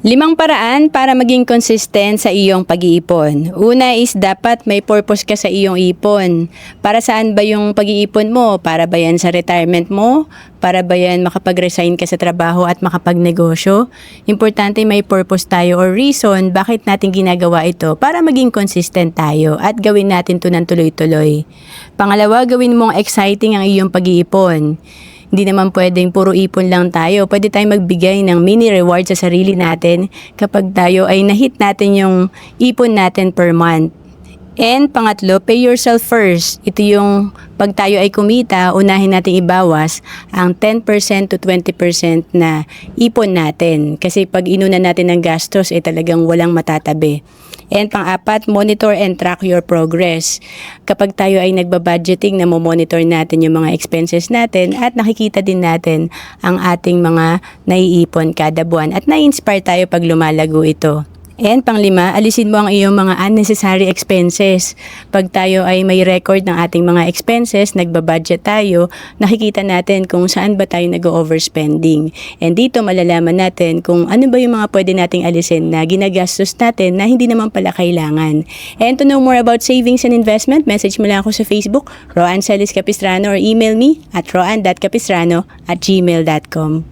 5 paraan para maging consistent sa iyong pag-iipon. Una is dapat may purpose ka sa iyong ipon. Para saan ba yung pag-iipon mo? Para ba yan sa retirement mo? Para ba yan makapag-resign ka sa trabaho at makapagnegosyo? Importante may purpose tayo or reason bakit natin ginagawa ito para maging consistent tayo at gawin natin to ng tuloy-tuloy. Pangalawa, gawin mong exciting ang iyong pag-iipon. Hindi naman pwedeng puro ipon lang tayo. Pwede tayong magbigay ng mini reward sa sarili natin kapag tayo ay na-hit natin yung ipon natin per month. And pangatlo, pay yourself first. Ito yung pag tayo ay kumita, unahin natin ibawas ang 10% to 20% na ipon natin. Kasi pag inuna natin ng gastos, talagang walang matatabi. And pang-apat, monitor and track your progress. Kapag tayo ay nagbabudgeting, monitor natin yung mga expenses natin at nakikita din natin ang ating mga naiipon kada buwan at na-inspire tayo pag lumalago ito. And pang-5, alisin mo ang iyong mga unnecessary expenses. Pag tayo ay may record ng ating mga expenses, nagbabudget tayo, nakikita natin kung saan ba tayo nag-overspending. And dito malalaman natin kung ano ba yung mga pwede nating alisin na ginagastos natin na hindi naman pala kailangan. And to know more about savings and investment, message mo lang ako sa Facebook, Roan Celis Capistrano, or email me at roan.capistrano@gmail.com.